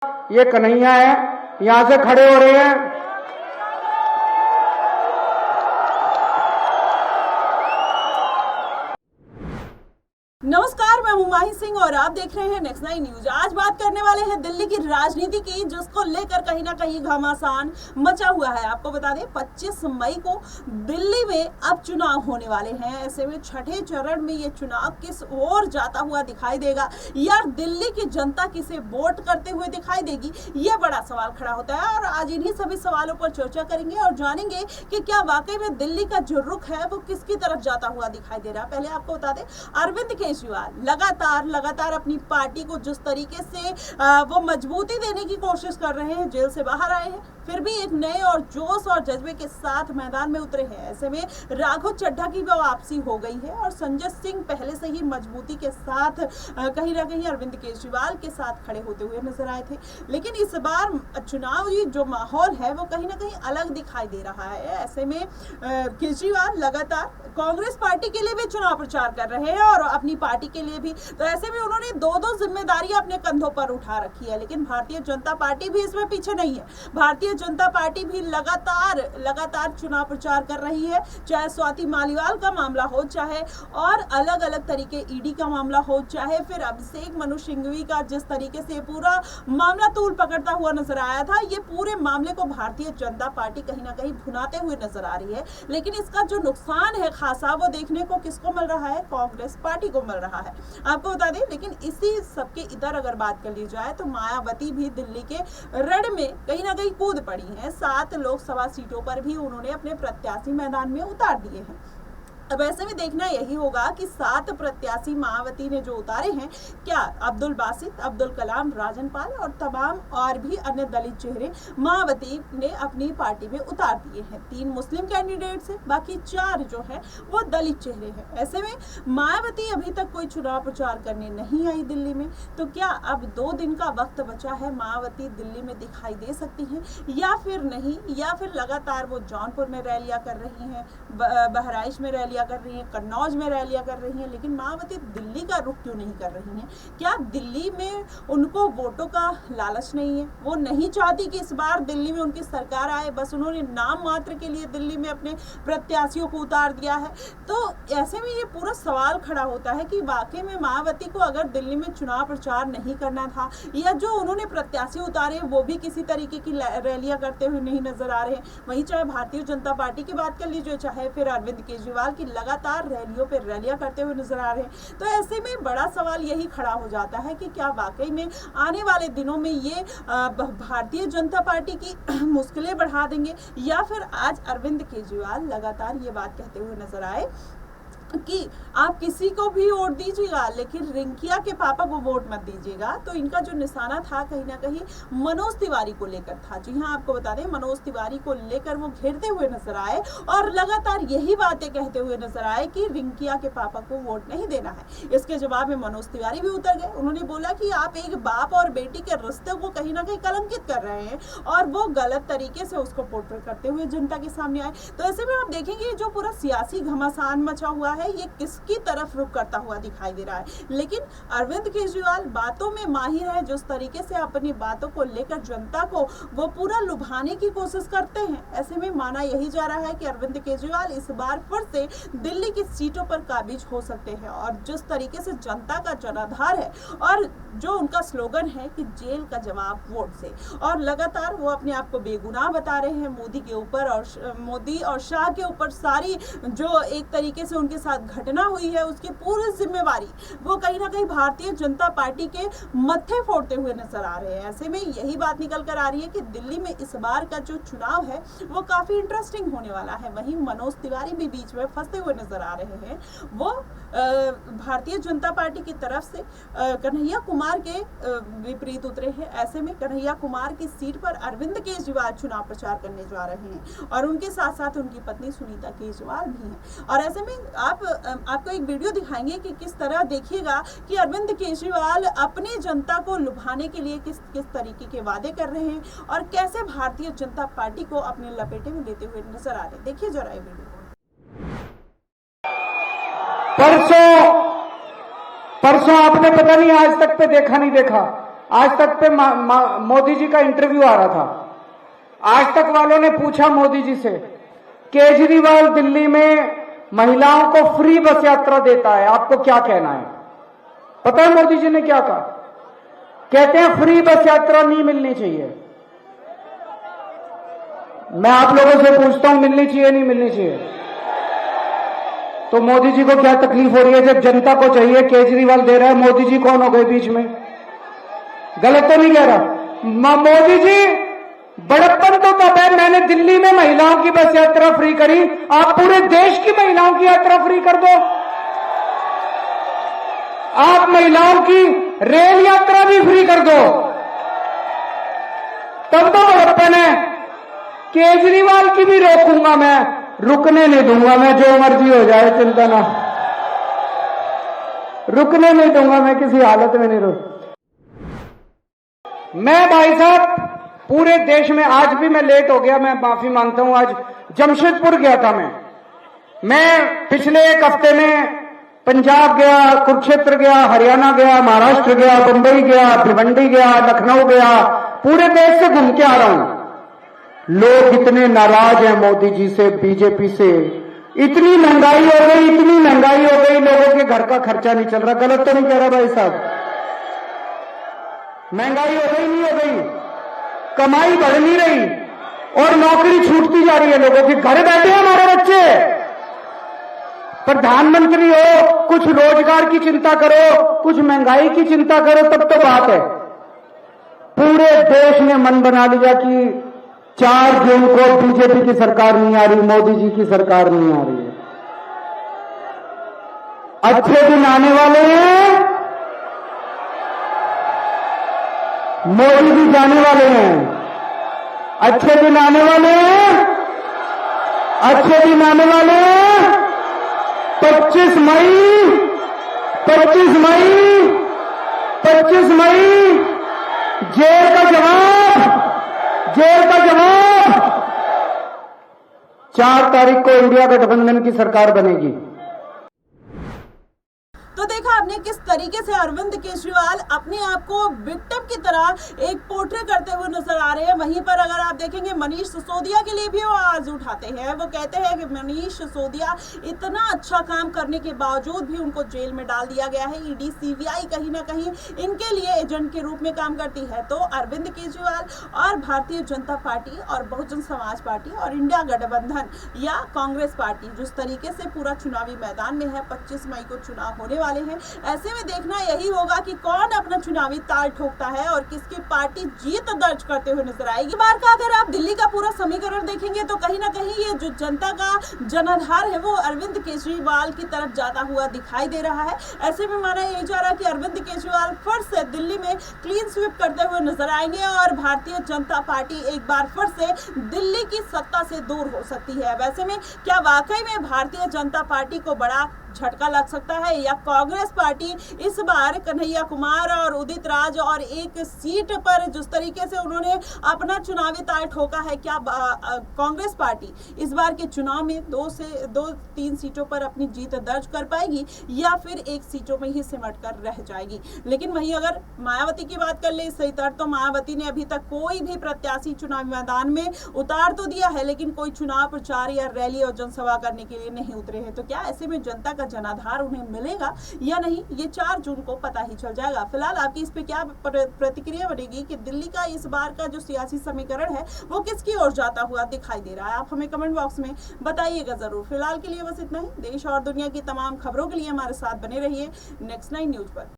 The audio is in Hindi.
ये कन्हैया है, यहां से खड़े हो रहे हैं। नमस्कार, मैं हूं माही सिंह और आप देख रहे हैं नेक्स्ट 9 न्यूज। आज बात करने वाले हैं दिल्ली की राजनीति की, जिसको लेकर कहीं ना कहीं घमासान मचा हुआ है। आपको बता दें 25 मई को दिल्ली में अब चुनाव होने वाले हैं। ऐसे में छठे चरण में ये चुनाव किस ओर जाता हुआ दिखाई देगा, या दिल्ली की जनता किसे वोट करते हुए दिखाई देगी, ये बड़ा सवाल खड़ा होता है। और आज इन्हीं सभी सवालों पर चर्चा करेंगे और जानेंगे कि क्या वाकई में दिल्ली का जो रुख है वो किसकी तरफ जाता हुआ दिखाई दे रहा है। पहले आपको बता दें, अरविंद केजरीवाल लगातार अपनी पार्टी को जिस तरीके से वो मजबूती देने की कोशिश कर रहे हैं, जेल से बाहर आए हैं, फिर भी एक नए और जोश और जज्बे के साथ मैदान में उतरे हैं। ऐसे में राघव चड्ढा की वापसी हो गई है और संजय सिंह पहले से ही मजबूती के साथ कहीं ना कहीं अरविंद केजरीवाल के साथ खड़े होते हुए नजर आए थे। लेकिन इस बार चुनावी जो माहौल है वो कहीं ना कहीं अलग दिखाई दे रहा है। ऐसे में केजरीवाल लगातार कांग्रेस पार्टी के लिए भी चुनाव प्रचार कर रहे हैं और अपनी पार्टी के लिए भी। तो ऐसे में उन्होंने दो जिम्मेदारियां अपने कंधों पर उठा रखी है। लेकिन भारतीय जनता पार्टी भी इसमें पीछे नहीं है। भारतीय जनता पार्टी भी लगातार चुनाव प्रचार कर रही है, चाहे स्वाति मालीवाल का मामला हो, चाहे और अलग अलग तरीके ईडी का मामला हो, चाहे फिर अभिषेक मनु सिंघवी का जिस तरीके से पूरा मामला तूल पकड़ता हुआ नजर आया था। ये पूरे मामले को भारतीय जनता पार्टी कहीं ना कहीं भुनाते हुए नजर आ रही है। लेकिन इसका जो नुकसान है खासा, वो देखने को किसको मिल रहा है? कांग्रेस पार्टी को मिल रहा है, आपको बता दें। लेकिन इसी सबके इधर अगर बात कर ली जाए तो मायावती भी दिल्ली के रण में कहीं ना कहीं कूद पड़ी हैं। 7 लोकसभा सीटों पर भी उन्होंने अपने प्रत्याशी मैदान में उतार दिए हैं। अब ऐसे में देखना यही होगा कि 7 प्रत्याशी मायावती ने जो उतारे हैं, क्या अब्दुल बासित, अब्दुल कलाम, राजन पाल और तमाम और भी अन्य दलित चेहरे मायावती ने अपनी पार्टी में उतार दिए हैं। 3 मुस्लिम कैंडिडेट है, बाकी 4 जो है वो दलित चेहरे हैं। ऐसे में मायावती अभी तक कोई चुनाव प्रचार करने नहीं आई दिल्ली में, तो क्या अब 2 दिन का वक्त बचा है, मायावती दिल्ली में दिखाई दे सकती हैं या फिर नहीं? या फिर लगातार वो जौनपुर में रैलियां कर रही हैं, बहराइच में रैलियां कर रही हैं, कन्नौज में रैलियां कर रही हैं, लेकिन मायावती दिल्ली का रुख क्यों नहीं कर रही हैं? क्या दिल्ली में उनको वोटों का लालच नहीं है? वो नहीं चाहती कि इस बार दिल्ली में उनकी सरकार आए, बस उन्होंने नाम मात्र के लिए दिल्ली में अपने प्रत्याशियों को उतार दिया है। तो ऐसे में ये पूरा सवाल खड़ा होता है कि वाकई में मायावती को अगर दिल्ली में चुनाव प्रचार नहीं करना था, या जो उन्होंने प्रत्याशी उतारे वो भी किसी तरीके की रैलियां करते हुए नहीं नजर आ रहे हैं। वहीं चाहे भारतीय जनता पार्टी की बात कर लीजिए, चाहे फिर अरविंद केजरीवाल की लगातार रैलियों पे रैलियां करते हुए नजर आ रहे हैं। तो ऐसे में बड़ा सवाल यही खड़ा हो जाता है कि क्या वाकई में आने वाले दिनों में ये भारतीय जनता पार्टी की मुश्किलें बढ़ा देंगे, या फिर आज अरविंद केजरीवाल लगातार ये बात कहते हुए नजर आए कि आप किसी को भी वोट दीजिएगा लेकिन रिंकिया के पापा को वोट मत दीजिएगा। तो इनका जो निशाना था कहीं ना कहीं मनोज तिवारी को लेकर था। जी हाँ, आपको बता दें मनोज तिवारी को लेकर वो घेरते हुए नजर आए और लगातार यही बातें कहते हुए नजर आए कि रिंकिया के पापा को वोट नहीं देना है। इसके जवाब में मनोज तिवारी भी उतर गए। उन्होंने बोला कि आप एक बाप और बेटी के रिश्ते को कहीं ना कहीं कलंकित कर रहे हैं, और वो गलत तरीके से उसको पोर्ट्रेट करते हुए जनता के सामने आए। तो ऐसे में आप देखेंगे जो पूरा सियासी घमासान मचा हुआ है ये किसकी तरफ रुख करता हुआ दिखाई दे रहा है। लेकिन अरविंद केजरीवाल बातों में माहिर है, जिस तरीके से अपनी बातों को लेकर जनता को वो पूरा लुभाने की कोशिश करते हैं। ऐसे में माना यही जा रहा है कि अरविंद केजरीवाल इस बार फिर से दिल्ली की सीटों पर काबिज हो सकते हैं। और जिस तरीके से जनता का जनाधार है और जो उनका स्लोगन है कि जेल का जवाब वोट से, और लगातार वो अपने आप को बेगुनाह बता रहे हैं मोदी के ऊपर और मोदी और शाह के ऊपर सारी जो एक तरीके से उनके साथ घटना हुई है उसकी पूरी जिम्मेवारी वो कहीं ना कहीं भारतीय जनता पार्टी के मत्थे फोड़ते हुए नजर आ रहे हैं। ऐसे में यही बात निकल कर आ रही है कि दिल्ली में इस बार का जो चुनाव है वो काफी इंटरेस्टिंग होने वाला है। वहीं मनोज तिवारी भी बीच में फंसते हुए नजर आ रहे हैं। वो भारतीय जनता पार्टी की तरफ से कन्हैया कुमार के विपरीत उतरे हैं। ऐसे में कन्हैया कुमार की सीट पर अरविंद केजरीवाल चुनाव प्रचार करने जा रहे हैं और उनके साथ साथ उनकी पत्नी सुनीता केजरीवाल भी हैं। और ऐसे में आपको एक वीडियो दिखाएंगे कि किस तरह देखिएगा कि अरविंद केजरीवाल अपनी जनता को लुभाने के लिए किस तरीके के वादे कर रहे हैं और कैसे भारतीय जनता पार्टी को अपने लपेटे में लेते हुए नजर आ रहे हैं। देखिए जरा ये वीडियो। परसों आपने पता नहीं आज तक पे देखा नहीं देखा, आज तक पे मोदी जी का इंटरव्यू आ रहा था। आज तक वालों ने पूछा मोदी जी से, केजरीवाल दिल्ली में महिलाओं को फ्री बस यात्रा देता है, आपको क्या कहना है? पता है मोदी जी ने क्या कहा? कहते हैं फ्री बस यात्रा नहीं मिलनी चाहिए। मैं आप लोगों से पूछता हूं, मिलनी चाहिए नहीं मिलनी चाहिए? तो मोदी जी को क्या तकलीफ हो रही है जब जनता को चाहिए? केजरीवाल दे रहा है, मोदी जी कौन हो गए बीच में? गलत तो नहीं कह रहा? मोदी जी बड़प्पन तो तब है, मैंने दिल्ली में महिलाओं की बस यात्रा फ्री करी, आप पूरे देश की महिलाओं की यात्रा फ्री कर दो। आप महिलाओं की रेल यात्रा भी फ्री कर दो, तब तो बड़प्पन है। केजरीवाल की भी रोकूंगा मैं, रुकने नहीं दूंगा मैं, जो मर्जी हो जाए चिंता ना, रुकने नहीं दूंगा मैं, किसी हालत में नहीं रुक। मैं भाई साहब पूरे देश में, आज भी मैं लेट हो गया, मैं माफी मांगता हूं। आज जमशेदपुर गया था मैं पिछले एक हफ्ते में पंजाब गया, कुरुक्षेत्र गया, हरियाणा गया, महाराष्ट्र गया, मुंबई गया, भिवंडी गया, लखनऊ गया, पूरे देश से घूम के आ रहा हूं। लोग इतने नाराज हैं मोदी जी से, बीजेपी से। इतनी महंगाई हो गई, इतनी महंगाई हो गई, लोगों के घर का खर्चा नहीं चल रहा। गलत तो नहीं कह रहा भाई साहब? महंगाई हो गई नहीं हो गई? कमाई बढ़ नहीं रही और नौकरी छूटती जा रही है लोगों की। घर बैठे हमारे बच्चे, प्रधानमंत्री हो, कुछ रोजगार की चिंता करो, कुछ महंगाई की चिंता करो, तब तो बात है। पूरे देश ने मन बना लिया कि 4 जून को बीजेपी की सरकार नहीं आ रही, मोदी जी की सरकार नहीं आ रही है। अच्छे दिन आने वाले हैं, मोदी जी जाने वाले हैं। अच्छे दिन आने वाले हैं, अच्छे दिन आने वाले हैं। 25 मई 25 मई 25 मई जेल का जवाब, जेल का जवाब। 4 तारीख को इंडिया गठबंधन की सरकार बनेगी। तो देखा आपने किस तरीके से अरविंद केजरीवाल अपने आप को विक्टिम की तरह एक पोर्ट्रे करते हुए नजर आ रहे हैं। वहीं पर अगर आप देखेंगे मनीष सिसोदिया के लिए भी वो आवाज उठाते हैं। वो कहते हैं कि मनीष सिसोदिया इतना अच्छा काम करने के बावजूद भी उनको जेल में डाल दिया गया है। ईडी सीबीआई कहीं ना कहीं इनके लिए एजेंट के रूप में काम करती है। तो अरविंद केजरीवाल और भारतीय जनता पार्टी और बहुजन समाज पार्टी और इंडिया गठबंधन या कांग्रेस पार्टी जिस तरीके से पूरा चुनावी मैदान में है, 25 मई को चुनाव होने वाले हैं। ऐसे में देखना यही होगा कि कौन अपना चुनावी ताल ठोकता है और किसकी पार्टी जीत दर्ज करते हुए नजर आएगी। बार का अगर आप दिल्ली का पूरा समीकरण देखेंगे तो कहीं ना कहीं ये जो जनता का जनाधार है वो अरविंद केजरीवाल की तरफ जाता हुआ दिखाई दे रहा है। ऐसे में माना यही जा रहा है कि अरविंद केजरीवाल फिर से दिल्ली में क्लीन स्वीप करते हुए नजर आएंगे और भारतीय जनता पार्टी एक बार फिर से दिल्ली की सत्ता से दूर हो सकती है। वैसे में क्या वाकई में भारतीय जनता पार्टी को बड़ा झटका लग सकता है या कांग्रेस पार्टी इस बार कन्हैया कुमार और उदित राज और एक सीट पर जिस तरीके से उन्होंने अपना चुनावी ताल ठोका है, क्या कांग्रेस पार्टी इस बार के चुनाव में 2-3 सीटों पर अपनी जीत दर्ज कर पाएगी या फिर एक सीटों में ही सिमट कर रह जाएगी? लेकिन वहीं अगर मायावती की बात कर ले इस तरह, तो मायावती ने अभी तक कोई भी प्रत्याशी चुनावी मैदान में उतार तो दिया है लेकिन कोई चुनाव प्रचार या रैली और जनसभा करने के लिए नहीं उतरे हैं। तो क्या ऐसे में जनता का जनाधार उन्हें मिलेगा या नहीं, ये 4 जून को पता ही चल जाएगा। फिलहाल आपकी इस पे क्या प्रतिक्रिया बनेगी कि दिल्ली का इस बार का जो सियासी समीकरण है वो किसकी ओर जाता हुआ दिखाई दे रहा है? आप हमें कमेंट बॉक्स में बताइएगा जरूर। फिलहाल के लिए बस इतना ही। देश और दुनिया की तमाम खबरों के लिए हमारे साथ बने रहिए नेक्स्ट 9 न्यूज पर।